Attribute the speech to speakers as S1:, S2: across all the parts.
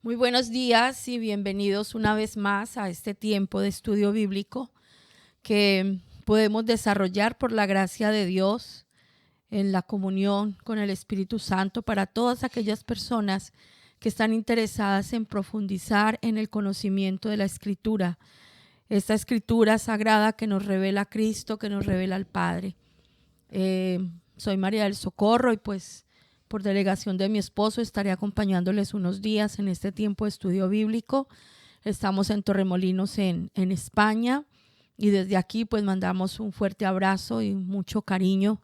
S1: Muy buenos días y bienvenidos una vez más a este tiempo de estudio bíblico que podemos desarrollar por la gracia de Dios en la comunión con el Espíritu Santo para todas aquellas personas que están interesadas en profundizar en el conocimiento de la Escritura. Esta Escritura sagrada que nos revela a Cristo, que nos revela al Padre. Soy María del Socorro y pues por delegación de mi esposo estaré acompañándoles unos días en este tiempo de estudio bíblico. Estamos en Torremolinos en España y desde aquí pues mandamos un fuerte abrazo y mucho cariño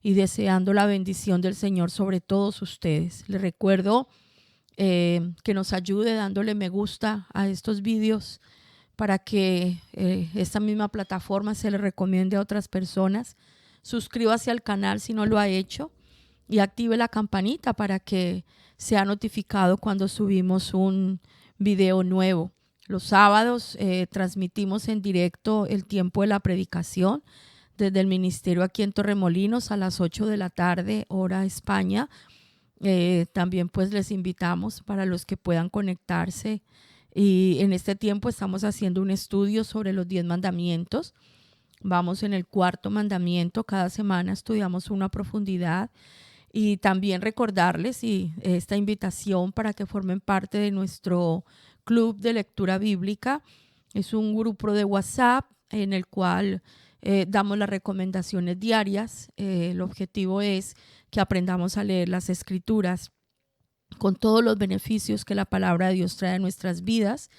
S1: y deseando la bendición del Señor sobre todos ustedes. Les recuerdo que nos ayude dándole me gusta a estos vídeos para que esta misma plataforma se le recomiende a otras personas. Suscríbase al canal si no lo ha hecho y active la campanita para que sea notificado cuando subimos un video nuevo. Los sábados transmitimos en directo el tiempo de la predicación desde el ministerio aquí en Torremolinos a las 8 de la tarde, hora España. También pues les invitamos para los que puedan conectarse. Y en este tiempo estamos haciendo un estudio sobre los 10 mandamientos. Vamos en el 4º mandamiento. Cada semana estudiamos una profundidad. Y también recordarles esta invitación para que formen parte de nuestro club de lectura bíblica. Es un grupo de WhatsApp en el cual damos las recomendaciones diarias. El objetivo es que aprendamos a leer las Escrituras con todos los beneficios que la palabra de Dios trae a nuestras vidas.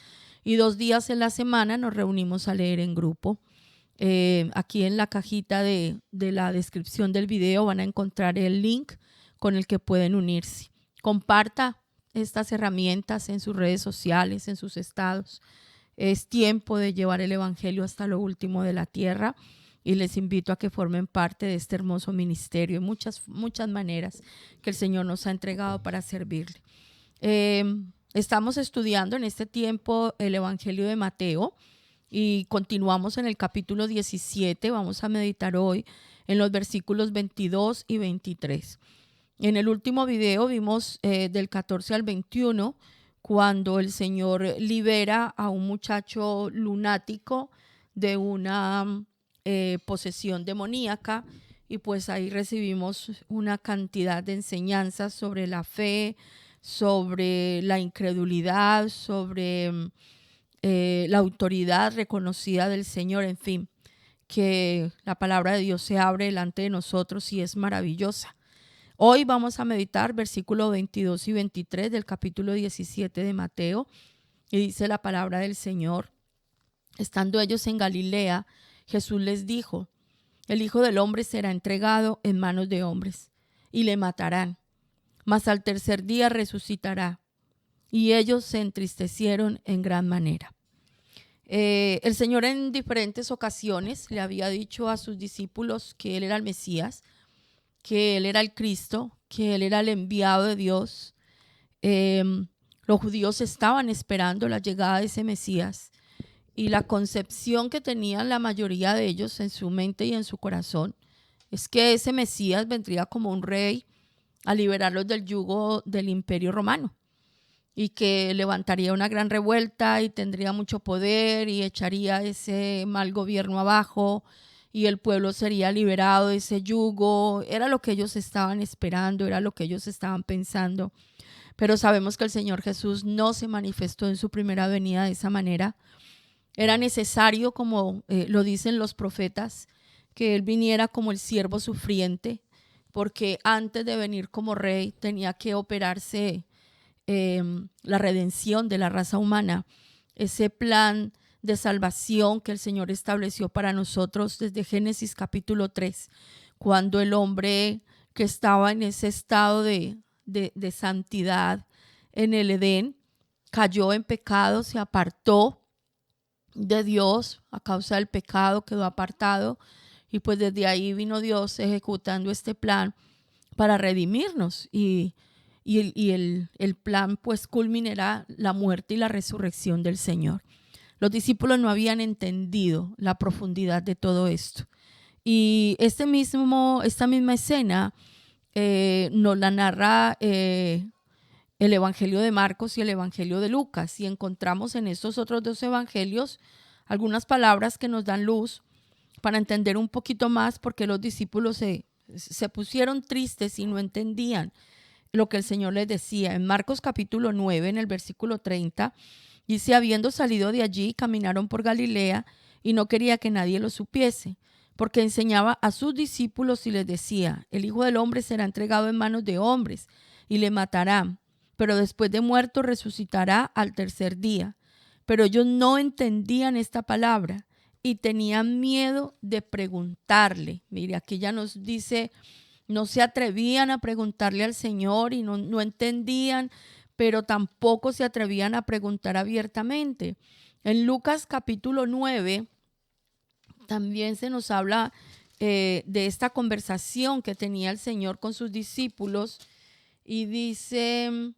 S1: Y 2 días en la semana nos reunimos a leer en grupo. Aquí en la cajita de la descripción del video van a encontrar el link con el que pueden unirse. Comparta estas herramientas en sus redes sociales, en sus estados. Es tiempo de llevar el evangelio hasta lo último de la tierra y les invito a que formen parte de este hermoso ministerio en muchas maneras que el Señor nos ha entregado para servirle. Estamos estudiando en este tiempo el evangelio de Mateo y continuamos en el capítulo 17. Vamos a meditar hoy en los versículos 22 y 23. En el último video vimos del 14 al 21 cuando el Señor libera a un muchacho lunático de una posesión demoníaca y pues ahí recibimos una cantidad de enseñanzas sobre la fe, sobre la incredulidad, sobre la autoridad reconocida del Señor, en fin, que la palabra de Dios se abre delante de nosotros y es maravillosa. Hoy vamos a meditar versículos 22 y 23 del capítulo 17 de Mateo y dice la palabra del Señor: estando ellos en Galilea, Jesús les dijo: el Hijo del Hombre será entregado en manos de hombres y le matarán, mas al tercer día resucitará. Y ellos se entristecieron en gran manera. El Señor en diferentes ocasiones le había dicho a sus discípulos que Él era el Mesías, que Él era el Cristo, que Él era el enviado de Dios. Los judíos estaban esperando la llegada de ese Mesías y la concepción que tenían la mayoría de ellos en su mente y en su corazón es que ese Mesías vendría como un rey a liberarlos del yugo del Imperio Romano y que levantaría una gran revuelta y tendría mucho poder y echaría ese mal gobierno abajo y el pueblo sería liberado de ese yugo. Era lo que ellos estaban esperando, era lo que ellos estaban pensando. Pero sabemos que el Señor Jesús no se manifestó en su primera venida de esa manera. Era necesario, como lo dicen los profetas, que Él viniera como el siervo sufriente, porque antes de venir como rey tenía que operarse la redención de la raza humana, ese plan de salvación que el Señor estableció para nosotros desde Génesis capítulo 3, cuando el hombre que estaba en ese estado de santidad en el Edén cayó en pecado, se apartó de Dios a causa del pecado, quedó apartado y pues desde ahí vino Dios ejecutando este plan para redimirnos y el plan pues culminará la muerte y la resurrección del Señor. Los discípulos no habían entendido la profundidad de todo esto. Y esta misma escena nos la narra el Evangelio de Marcos y el Evangelio de Lucas. Y encontramos en estos otros dos evangelios algunas palabras que nos dan luz para entender un poquito más por qué los discípulos se pusieron tristes y no entendían lo que el Señor les decía. En Marcos capítulo 9, en el versículo 30, dice: habiendo salido de allí, caminaron por Galilea y no quería que nadie lo supiese, porque enseñaba a sus discípulos y les decía: el Hijo del Hombre será entregado en manos de hombres y le matarán, pero después de muerto resucitará al tercer día. Pero ellos no entendían esta palabra y tenían miedo de preguntarle. Mire, aquí ya nos dice, no se atrevían a preguntarle al Señor y no entendían, pero tampoco se atrevían a preguntar abiertamente. En Lucas capítulo 9 también se nos habla de esta conversación que tenía el Señor con sus discípulos y dice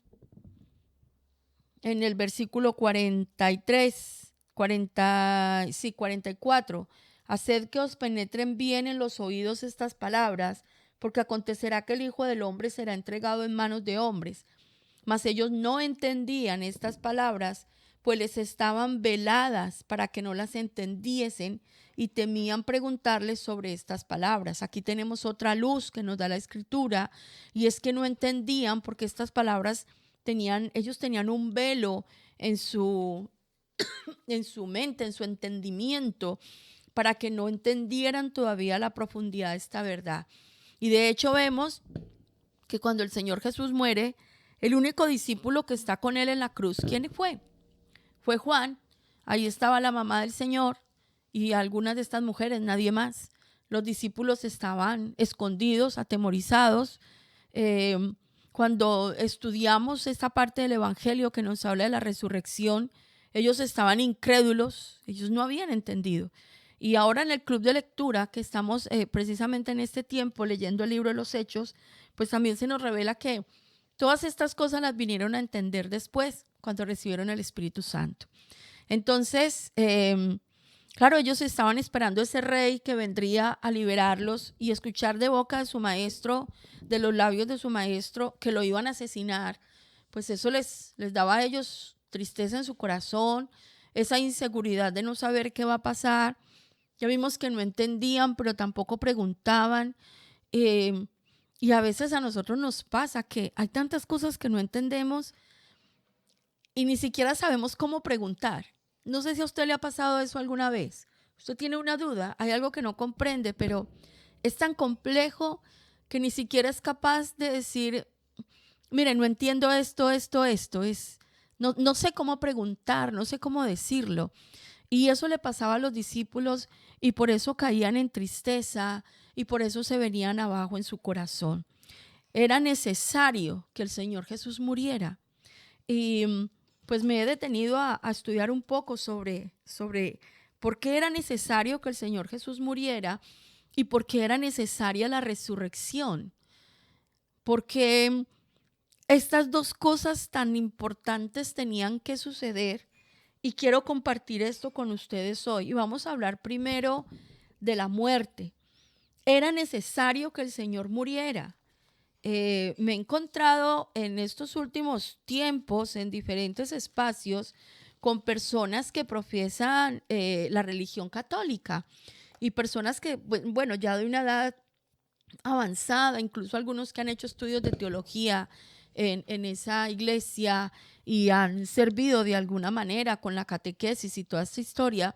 S1: en el versículo 44, haced que os penetren bien en los oídos estas palabras, porque acontecerá que el Hijo del Hombre será entregado en manos de hombres. Mas ellos no entendían estas palabras, pues les estaban veladas para que no las entendiesen y temían preguntarles sobre estas palabras. Aquí tenemos otra luz que nos da la Escritura, y es que no entendían porque estas palabras ellos tenían un velo en su mente, en su entendimiento, para que no entendieran todavía la profundidad de esta verdad. Y de hecho vemos que cuando el Señor Jesús muere, el único discípulo que está con él en la cruz, ¿quién fue? Fue Juan. Ahí estaba la mamá del Señor y algunas de estas mujeres, nadie más. Los discípulos estaban escondidos, atemorizados. Cuando estudiamos esta parte del Evangelio que nos habla de la resurrección, ellos estaban incrédulos, ellos no habían entendido. Y ahora en el club de lectura, que estamos precisamente en este tiempo leyendo el libro de los Hechos, pues también se nos revela que todas estas cosas las vinieron a entender después, cuando recibieron el Espíritu Santo. Entonces, claro, ellos estaban esperando ese rey que vendría a liberarlos y escuchar de boca de su maestro, de los labios de su maestro, que lo iban a asesinar. Pues eso les daba a ellos tristeza en su corazón, esa inseguridad de no saber qué va a pasar. Ya vimos que no entendían, pero tampoco preguntaban. Y a veces a nosotros nos pasa que hay tantas cosas que no entendemos y ni siquiera sabemos cómo preguntar. No sé si a usted le ha pasado eso alguna vez. Usted tiene una duda, hay algo que no comprende, pero es tan complejo que ni siquiera es capaz de decir: mire, no entiendo esto. No sé cómo preguntar, no sé cómo decirlo. Y eso le pasaba a los discípulos y por eso caían en tristeza y por eso se venían abajo en su corazón. Era necesario que el Señor Jesús muriera. Y pues me he detenido a estudiar un poco sobre por qué era necesario que el Señor Jesús muriera y por qué era necesaria la resurrección. Porque estas dos cosas tan importantes tenían que suceder y quiero compartir esto con ustedes hoy. Y vamos a hablar primero de la muerte. Era necesario que el Señor muriera. Me he encontrado en estos últimos tiempos en diferentes espacios con personas que profesan la religión católica y personas que, bueno, ya de una edad avanzada, incluso algunos que han hecho estudios de teología en esa iglesia y han servido de alguna manera con la catequesis y toda esta historia.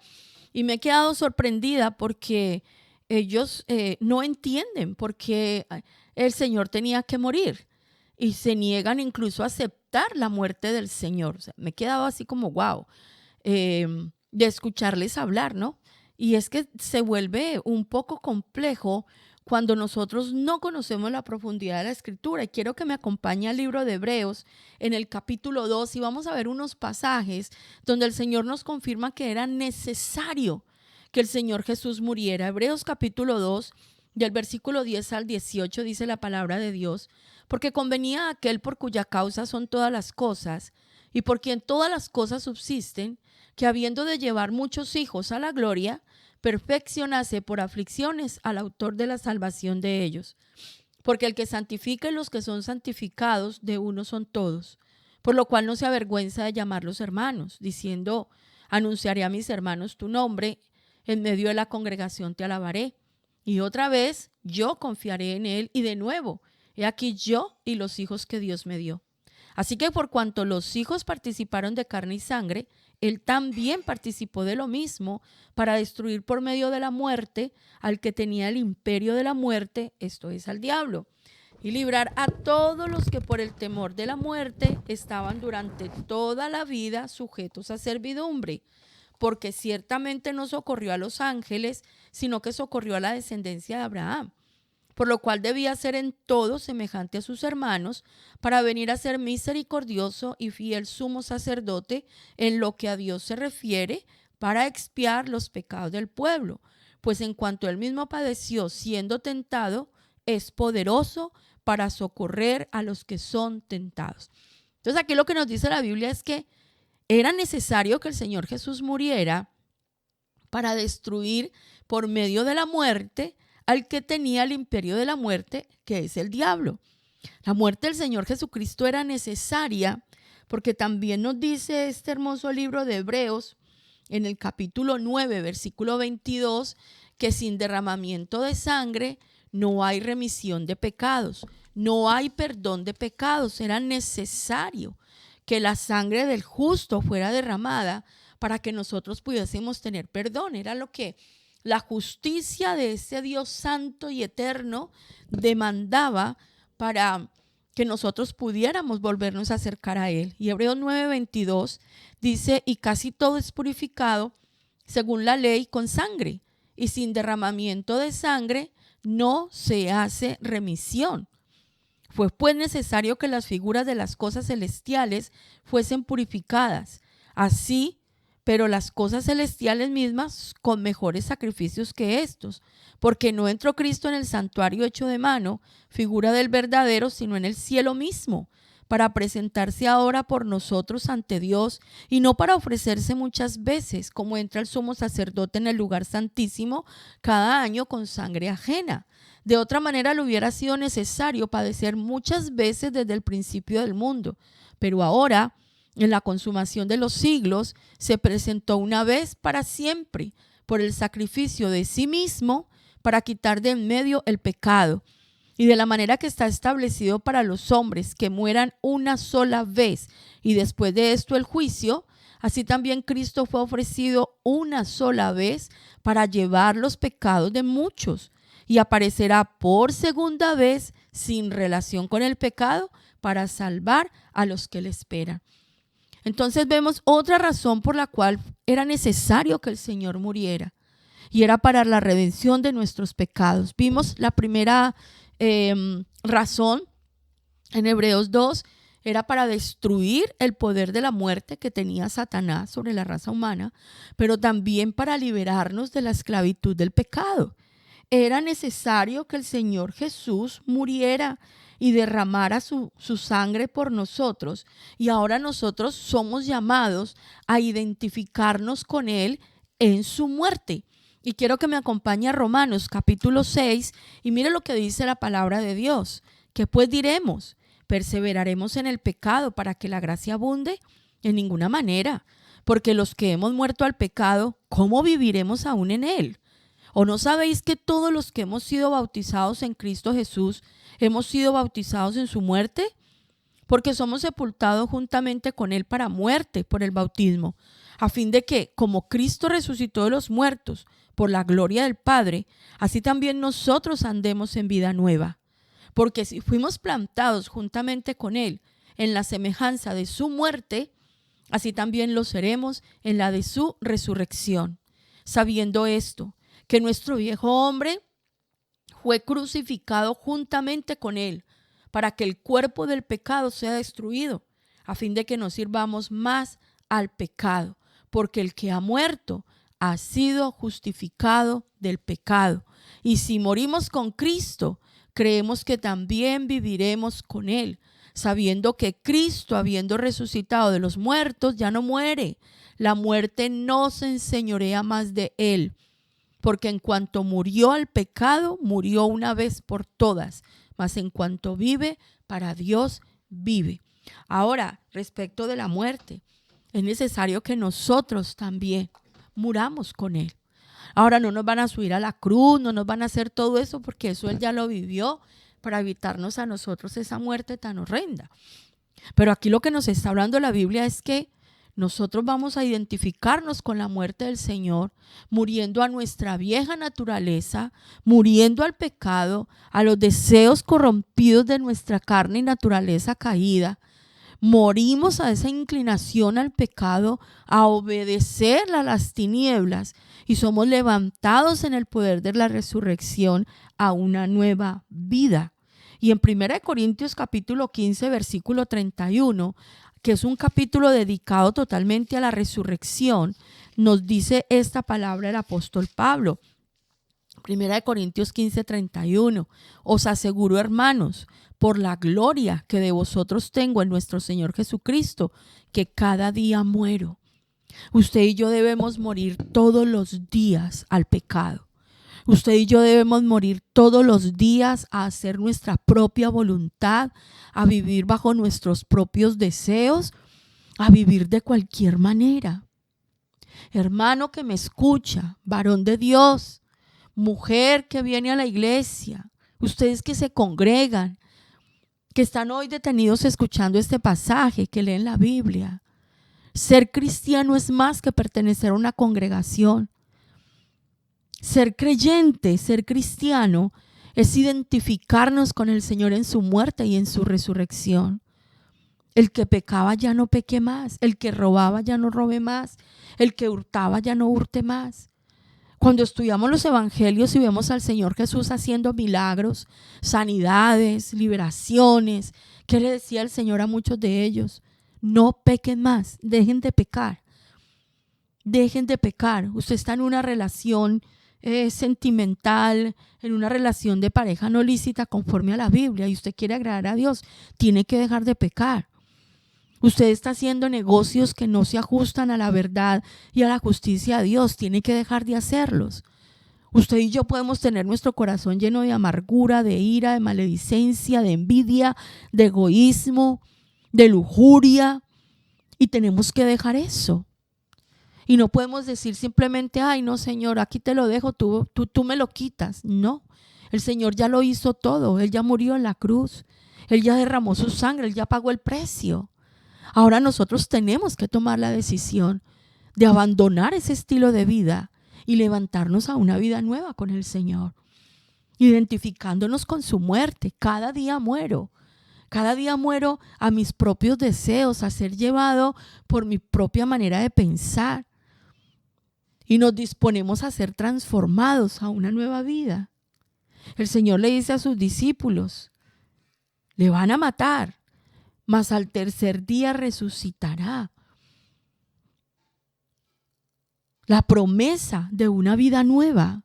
S1: Y me he quedado sorprendida porque ellos no entienden por qué el Señor tenía que morir y se niegan incluso a aceptar la muerte del Señor. O sea, me he quedado así como wow, de escucharles hablar, ¿no? Y es que se vuelve un poco complejo cuando nosotros no conocemos la profundidad de la Escritura. Y quiero que me acompañe al libro de Hebreos en el capítulo 2 y vamos a ver unos pasajes donde el Señor nos confirma que era necesario que el Señor Jesús muriera. Hebreos capítulo 2, del versículo 10 al 18, dice la palabra de Dios: porque convenía a aquel por cuya causa son todas las cosas y por quien todas las cosas subsisten, que habiendo de llevar muchos hijos a la gloria, perfeccionase por aflicciones al autor de la salvación de ellos. Porque el que santifica y los que son santificados de uno son todos. por lo cual no se avergüenza de llamarlos hermanos, diciendo: anunciaré a mis hermanos tu nombre, en medio de la congregación te alabaré. Y otra vez yo confiaré en él, y de nuevo, he aquí yo y los hijos que Dios me dio. Así que por cuanto los hijos participaron de carne y sangre, él también participó de lo mismo, para destruir por medio de la muerte al que tenía el imperio de la muerte, esto es, al diablo, y librar a todos los que por el temor de la muerte estaban durante toda la vida sujetos a servidumbre. Porque ciertamente no socorrió a los ángeles, sino que socorrió a la descendencia de Abraham, por lo cual debía ser en todo semejante a sus hermanos, para venir a ser misericordioso y fiel sumo sacerdote en lo que a Dios se refiere, para expiar los pecados del pueblo. Pues en cuanto él mismo padeció siendo tentado, es poderoso para socorrer a los que son tentados. Entonces aquí lo que nos dice la Biblia es que era necesario que el Señor Jesús muriera para destruir por medio de la muerte al que tenía el imperio de la muerte, que es el diablo. La muerte del Señor Jesucristo era necesaria porque también nos dice este hermoso libro de Hebreos, en el capítulo 9, versículo 22, que sin derramamiento de sangre no hay remisión de pecados, no hay perdón de pecados. Era necesario que la sangre del justo fuera derramada para que nosotros pudiésemos tener perdón. Era lo que la justicia de ese Dios santo y eterno demandaba para que nosotros pudiéramos volvernos a acercar a Él. Y Hebreos 9:22 dice: y casi todo es purificado según la ley con sangre, y sin derramamiento de sangre no se hace remisión. Fue pues necesario que las figuras de las cosas celestiales fuesen purificadas, así, pero las cosas celestiales mismas con mejores sacrificios que estos, porque no entró Cristo en el santuario hecho de mano, figura del verdadero, sino en el cielo mismo, para presentarse ahora por nosotros ante Dios, y no para ofrecerse muchas veces, como entra el sumo sacerdote en el lugar santísimo cada año con sangre ajena. De otra manera le hubiera sido necesario padecer muchas veces desde el principio del mundo, pero ahora, en la consumación de los siglos, se presentó una vez para siempre por el sacrificio de sí mismo para quitar de en medio el pecado. Y de la manera que está establecido para los hombres que mueran una sola vez y después de esto el juicio, así también Cristo fue ofrecido una sola vez para llevar los pecados de muchos, y aparecerá por segunda vez sin relación con el pecado para salvar a los que le esperan. Entonces vemos otra razón por la cual era necesario que el Señor muriera, y era para la redención de nuestros pecados. Vimos la primera razón en Hebreos 2, era para destruir el poder de la muerte que tenía Satanás sobre la raza humana, pero también para liberarnos de la esclavitud del pecado. Era necesario que el Señor Jesús muriera y derramara su sangre por nosotros, y ahora nosotros somos llamados a identificarnos con Él en su muerte. Y quiero que me acompañe a Romanos capítulo 6 y mire lo que dice la palabra de Dios. ¿Qué pues diremos? ¿Perseveraremos en el pecado para que la gracia abunde? En ninguna manera, porque los que hemos muerto al pecado, ¿cómo viviremos aún en él? ¿O no sabéis que todos los que hemos sido bautizados en Cristo Jesús hemos sido bautizados en su muerte? Porque somos sepultados juntamente con él para muerte por el bautismo, a fin de que, como Cristo resucitó de los muertos por la gloria del Padre, así también nosotros andemos en vida nueva. Porque si fuimos plantados juntamente con él en la semejanza de su muerte, así también lo seremos en la de su resurrección. Sabiendo esto, que nuestro viejo hombre fue crucificado juntamente con él, para que el cuerpo del pecado sea destruido, a fin de que no sirvamos más al pecado, porque el que ha muerto ha sido justificado del pecado. Y si morimos con Cristo, creemos que también viviremos con él, sabiendo que Cristo, habiendo resucitado de los muertos, ya no muere. La muerte no se enseñorea más de él, porque en cuanto murió al pecado, murió una vez por todas, mas en cuanto vive, para Dios vive. Ahora, respecto de la muerte, es necesario que nosotros también muramos con Él. Ahora no nos van a subir a la cruz, no nos van a hacer todo eso porque eso Él ya lo vivió para evitarnos a nosotros esa muerte tan horrenda. Pero aquí lo que nos está hablando la Biblia es que nosotros vamos a identificarnos con la muerte del Señor, muriendo a nuestra vieja naturaleza, muriendo al pecado, a los deseos corrompidos de nuestra carne y naturaleza caída. Morimos a esa inclinación al pecado, a obedecer a las tinieblas y somos levantados en el poder de la resurrección a una nueva vida. Y en 1 Corintios capítulo 15, versículo 31, que es un capítulo dedicado totalmente a la resurrección, nos dice esta palabra el apóstol Pablo. 1 Corintios 15, 31. Os aseguro, hermanos, por la gloria que de vosotros tengo en nuestro Señor Jesucristo, que cada día muero. Usted y yo debemos morir todos los días al pecado. Usted y yo debemos morir todos los días a hacer nuestra propia voluntad, a vivir bajo nuestros propios deseos, a vivir de cualquier manera. Hermano que me escucha, varón de Dios, mujer que viene a la iglesia, ustedes que se congregan, que están hoy detenidos escuchando este pasaje, que leen la Biblia. Ser cristiano es más que pertenecer a una congregación. Ser creyente, ser cristiano, es identificarnos con el Señor en su muerte y en su resurrección. El que pecaba ya no peque más, el que robaba ya no robe más, el que hurtaba ya no hurte más. Cuando estudiamos los evangelios y vemos al Señor Jesús haciendo milagros, sanidades, liberaciones, ¿qué le decía el Señor a muchos de ellos? No pequen más, dejen de pecar. Dejen de pecar. Usted está en una relación sentimental, en una relación de pareja no lícita conforme a la Biblia y usted quiere agradar a Dios, tiene que dejar de pecar. Usted está haciendo negocios que no se ajustan a la verdad y a la justicia de Dios, tiene que dejar de hacerlos. Usted y yo podemos tener nuestro corazón lleno de amargura, de ira, de maledicencia, de envidia, de egoísmo, de lujuria, y tenemos que dejar eso. Y no podemos decir simplemente, ay no Señor, aquí te lo dejo, tú me lo quitas. No, el Señor ya lo hizo todo, Él ya murió en la cruz, Él ya derramó su sangre, Él ya pagó el precio. Ahora nosotros tenemos que tomar la decisión de abandonar ese estilo de vida y levantarnos a una vida nueva con el Señor, identificándonos con su muerte. Cada día muero a mis propios deseos, a ser llevado por mi propia manera de pensar. Y nos disponemos a ser transformados a una nueva vida. El Señor le dice a sus discípulos, le van a matar, mas al tercer día resucitará. La promesa de una vida nueva,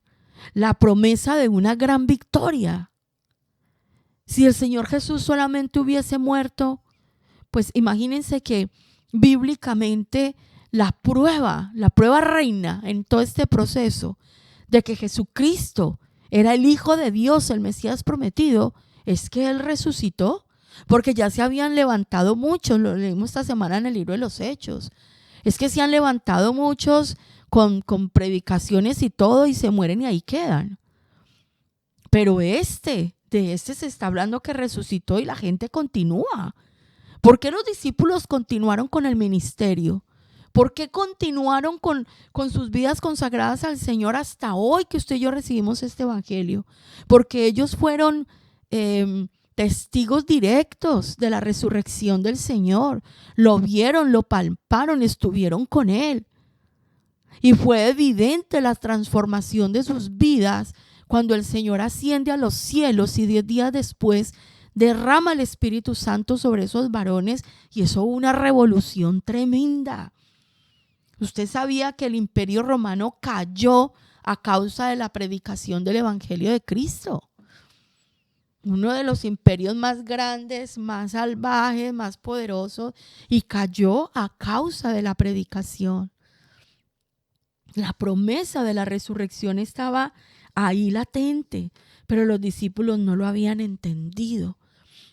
S1: la promesa de una gran victoria. Si el Señor Jesús solamente hubiese muerto, pues imagínense que bíblicamente la prueba reina en todo este proceso de que Jesucristo era el Hijo de Dios, el Mesías prometido, es que Él resucitó, porque ya se habían levantado muchos, lo leímos esta semana en el libro de los Hechos, es que se han levantado muchos con predicaciones y todo y se mueren y ahí quedan. Pero de este se está hablando que resucitó y la gente continúa. ¿Por qué los discípulos continuaron con el ministerio? ¿Por qué continuaron con sus vidas consagradas al Señor hasta hoy que usted y yo recibimos este evangelio? Porque ellos fueron testigos directos de la resurrección del Señor. Lo vieron, lo palparon, estuvieron con Él. Y fue evidente la transformación de sus vidas cuando el Señor asciende a los cielos y 10 días después derrama el Espíritu Santo sobre esos varones y eso hubo una revolución tremenda. Usted sabía que el Imperio Romano cayó a causa de la predicación del Evangelio de Cristo. Uno de los imperios más grandes, más salvajes, más poderosos, y cayó a causa de la predicación. La promesa de la resurrección estaba ahí latente, pero los discípulos no lo habían entendido.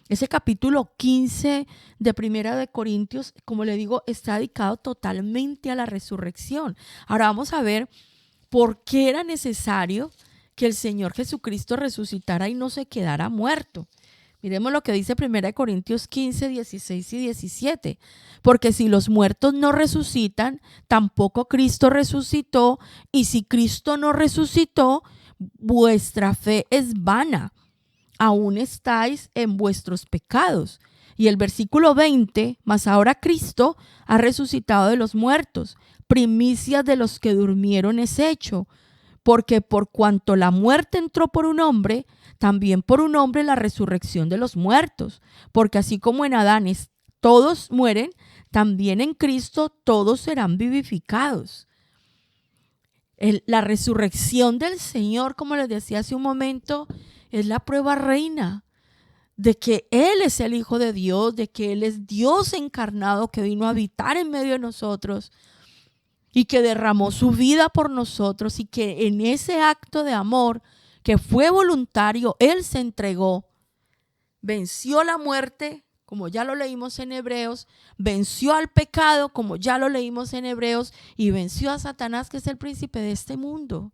S1: Ese capítulo 15 de Primera de Corintios, como le digo, está dedicado totalmente a la resurrección. Ahora vamos a ver por qué era necesario que el Señor Jesucristo resucitara y no se quedara muerto. Miremos lo que dice 1 Corintios 15, 16 y 17. Porque si los muertos no resucitan, tampoco Cristo resucitó. Y si Cristo no resucitó, vuestra fe es vana. Aún estáis en vuestros pecados. Y el versículo 20, mas ahora Cristo ha resucitado de los muertos. Primicias de los que durmieron es hecho. Porque por cuanto la muerte entró por un hombre, también por un hombre la resurrección de los muertos. Porque así como en Adán todos mueren, también en Cristo todos serán vivificados. La resurrección del Señor, como les decía hace un momento, es la prueba reina de que Él es el Hijo de Dios, de que Él es Dios encarnado que vino a habitar en medio de nosotros y que derramó su vida por nosotros, y que en ese acto de amor que fue voluntario, Él se entregó, venció la muerte, como ya lo leímos en Hebreos, venció al pecado, como ya lo leímos en Hebreos, y venció a Satanás, que es el príncipe de este mundo.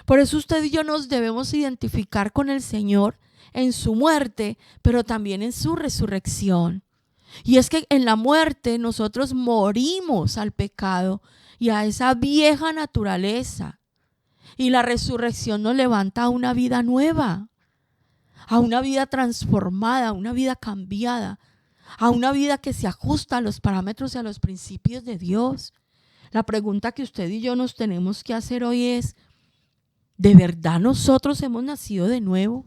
S1: Por eso usted y yo nos debemos identificar con el Señor en su muerte, pero también en su resurrección. Y es que en la muerte nosotros morimos al pecado y a esa vieja naturaleza. Y la resurrección nos levanta a una vida nueva, a una vida transformada, a una vida cambiada, a una vida que se ajusta a los parámetros y a los principios de Dios. La pregunta que usted y yo nos tenemos que hacer hoy es: ¿de verdad nosotros hemos nacido de nuevo?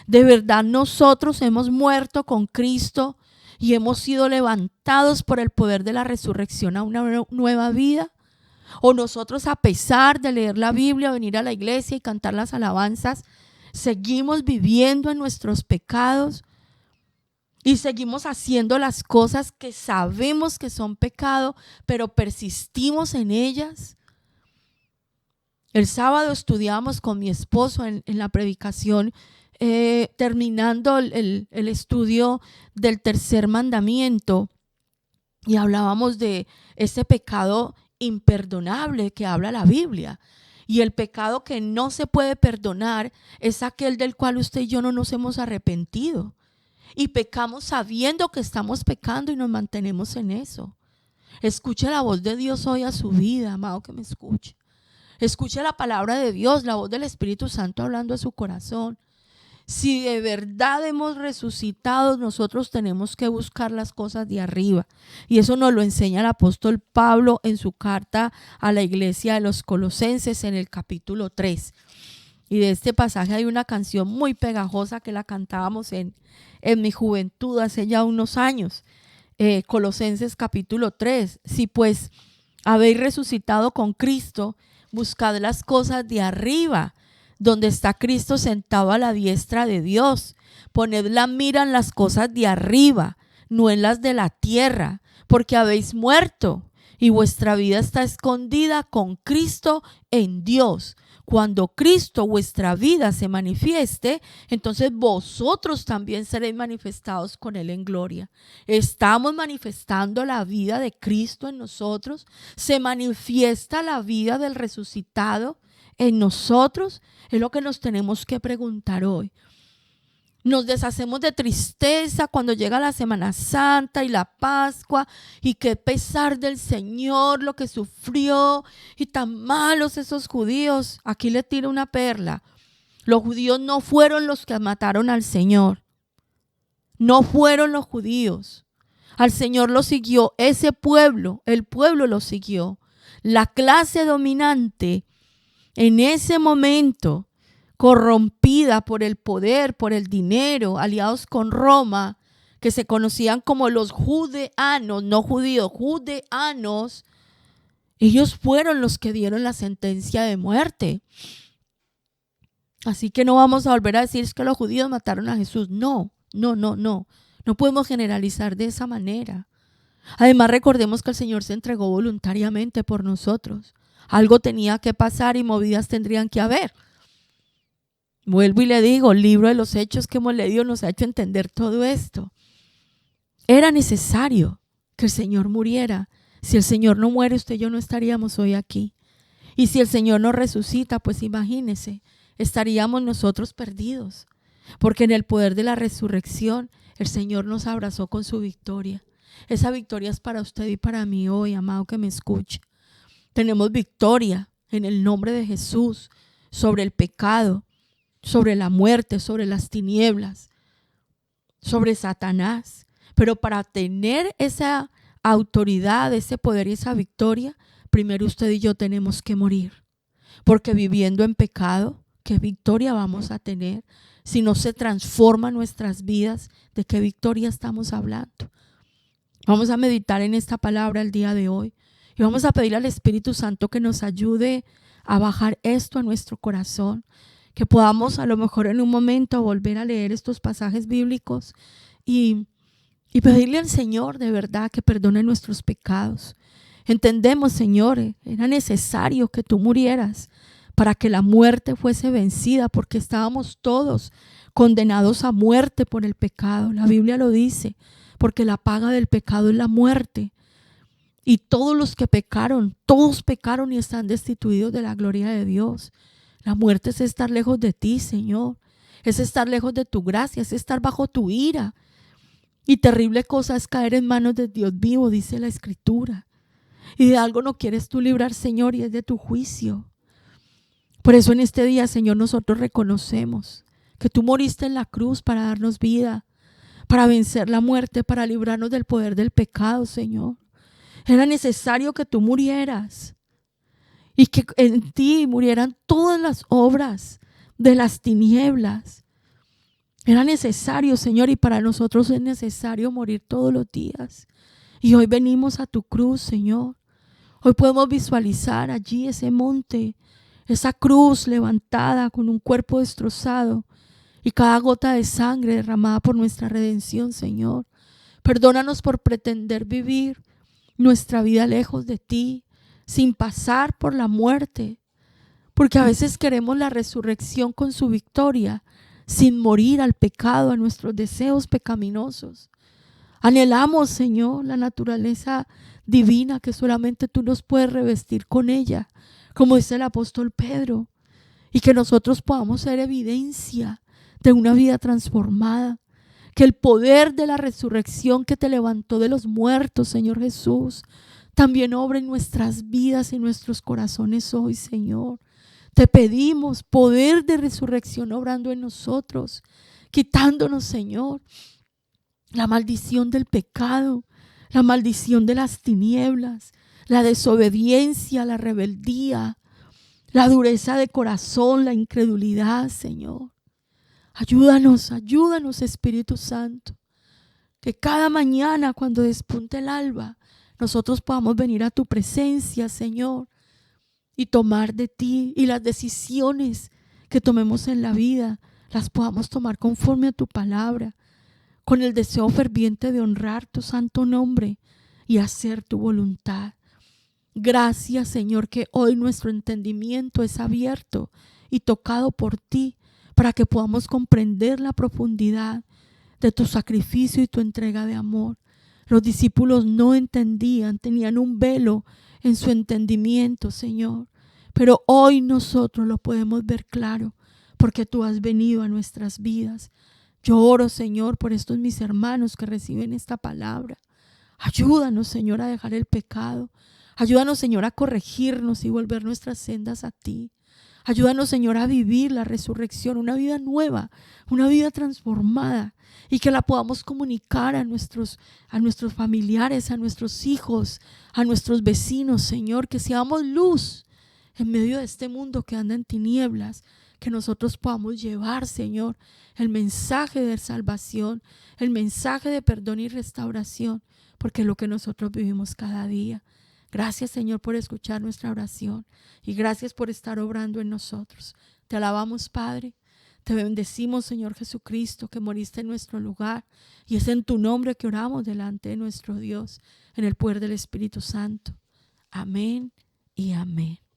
S1: ¿De verdad nosotros hemos muerto con Cristo y hemos sido levantados por el poder de la resurrección a una nueva vida? ¿O nosotros, a pesar de leer la Biblia, venir a la iglesia y cantar las alabanzas, seguimos viviendo en nuestros pecados y seguimos haciendo las cosas que sabemos que son pecado, pero persistimos en ellas? El sábado estudiamos con mi esposo en la predicación, terminando el estudio del tercer mandamiento, y hablábamos de ese pecado imperdonable que habla la Biblia. Y el pecado que no se puede perdonar es aquel del cual usted y yo no nos hemos arrepentido. Y pecamos sabiendo que estamos pecando y nos mantenemos en eso. Escuche la voz de Dios hoy a su vida, amado, que me escuche. Escuche la palabra de Dios, la voz del Espíritu Santo hablando a su corazón. Si de verdad hemos resucitado, nosotros tenemos que buscar las cosas de arriba. Y eso nos lo enseña el apóstol Pablo en su carta a la iglesia de los Colosenses en el capítulo 3. Y de este pasaje hay una canción muy pegajosa que la cantábamos en mi juventud hace ya unos años. Colosenses capítulo 3. Si pues habéis resucitado con Cristo, buscad las cosas de arriba, donde está Cristo sentado a la diestra de Dios. Poned la mira en las cosas de arriba, no en las de la tierra, porque habéis muerto y vuestra vida está escondida con Cristo en Dios. Cuando Cristo, vuestra vida, se manifieste, entonces vosotros también seréis manifestados con Él en gloria. Estamos manifestando la vida de Cristo en nosotros. Se manifiesta la vida del resucitado en nosotros. Es lo que nos tenemos que preguntar hoy. Nos deshacemos de tristeza cuando llega la Semana Santa y la Pascua, y qué pesar del Señor lo que sufrió, y tan malos esos judíos. Aquí le tiro una perla. Los judíos no fueron los que mataron al Señor. No fueron los judíos. Al Señor lo siguió ese pueblo, el pueblo lo siguió. La clase dominante en ese momento, corrompida por el poder, por el dinero, aliados con Roma, que se conocían como los judeanos, no judíos, judeanos, ellos fueron los que dieron la sentencia de muerte. Así que no vamos a volver a decir que los judíos mataron a Jesús. No podemos generalizar de esa manera. Además, recordemos que el Señor se entregó voluntariamente por nosotros. Algo tenía que pasar y movidas tendrían que haber. Vuelvo y le digo, el libro de los Hechos que hemos leído nos ha hecho entender todo esto. Era necesario que el Señor muriera. Si el Señor no muere, usted y yo no estaríamos hoy aquí. Y si el Señor no resucita, pues imagínese, estaríamos nosotros perdidos. Porque en el poder de la resurrección, el Señor nos abrazó con su victoria. Esa victoria es para usted y para mí hoy, amado que me escuche. Tenemos victoria en el nombre de Jesús sobre el pecado, sobre la muerte, sobre las tinieblas, sobre Satanás. Pero para tener esa autoridad, ese poder y esa victoria, primero usted y yo tenemos que morir. Porque viviendo en pecado, ¿qué victoria vamos a tener? Si no se transforman nuestras vidas, ¿de qué victoria estamos hablando? Vamos a meditar en esta palabra el día de hoy y vamos a pedir al Espíritu Santo que nos ayude a bajar esto a nuestro corazón, que podamos a lo mejor en un momento volver a leer estos pasajes bíblicos y pedirle al Señor de verdad que perdone nuestros pecados. Entendemos, Señor, era necesario que tú murieras para que la muerte fuese vencida, porque estábamos todos condenados a muerte por el pecado. La Biblia lo dice, porque la paga del pecado es la muerte. Y todos los que pecaron, todos pecaron y están destituidos de la gloria de Dios. La muerte es estar lejos de ti, Señor. Es estar lejos de tu gracia, es estar bajo tu ira. Y terrible cosa es caer en manos de Dios vivo, dice la Escritura. Y de algo no quieres tú librar, Señor, y es de tu juicio. Por eso en este día, Señor, nosotros reconocemos que tú moriste en la cruz para darnos vida, para vencer la muerte, para librarnos del poder del pecado, Señor. Era necesario que tú murieras y que en ti murieran todas las obras de las tinieblas. Era necesario, Señor, y para nosotros es necesario morir todos los días. Y hoy venimos a tu cruz, Señor. Hoy podemos visualizar allí ese monte, esa cruz levantada con un cuerpo destrozado y cada gota de sangre derramada por nuestra redención, Señor. Perdónanos por pretender vivir nuestra vida lejos de ti, sin pasar por la muerte, porque a veces queremos la resurrección con su victoria, sin morir al pecado, a nuestros deseos pecaminosos. Anhelamos, Señor, la naturaleza divina que solamente tú nos puedes revestir con ella, como dice el apóstol Pedro, y que nosotros podamos ser evidencia de una vida transformada. Que el poder de la resurrección que te levantó de los muertos, Señor Jesús, también obre en nuestras vidas y nuestros corazones hoy, Señor. Te pedimos poder de resurrección obrando en nosotros, quitándonos, Señor, la maldición del pecado, la maldición de las tinieblas, la desobediencia, la rebeldía, la dureza de corazón, la incredulidad, Señor. Ayúdanos, ayúdanos, Espíritu Santo, que cada mañana cuando despunte el alba, nosotros podamos venir a tu presencia, Señor, y tomar de ti, y las decisiones que tomemos en la vida, las podamos tomar conforme a tu palabra, con el deseo ferviente de honrar tu santo nombre y hacer tu voluntad. Gracias, Señor, que hoy nuestro entendimiento es abierto y tocado por ti, para que podamos comprender la profundidad de tu sacrificio y tu entrega de amor. Los discípulos no entendían, tenían un velo en su entendimiento, Señor. Pero hoy nosotros lo podemos ver claro, porque tú has venido a nuestras vidas. Yo oro, Señor, por estos mis hermanos que reciben esta palabra. Ayúdanos, Señor, a dejar el pecado. Ayúdanos, Señor, a corregirnos y volver nuestras sendas a ti. Ayúdanos, Señor, a vivir la resurrección, una vida nueva, una vida transformada, y que la podamos comunicar a nuestros familiares, a nuestros hijos, a nuestros vecinos, Señor, que seamos luz en medio de este mundo que anda en tinieblas, que nosotros podamos llevar, Señor, el mensaje de salvación, el mensaje de perdón y restauración, porque es lo que nosotros vivimos cada día. Gracias, Señor, por escuchar nuestra oración y gracias por estar obrando en nosotros. Te alabamos, Padre. Te bendecimos, Señor Jesucristo, que moriste en nuestro lugar, y es en tu nombre que oramos delante de nuestro Dios, en el poder del Espíritu Santo. Amén y amén.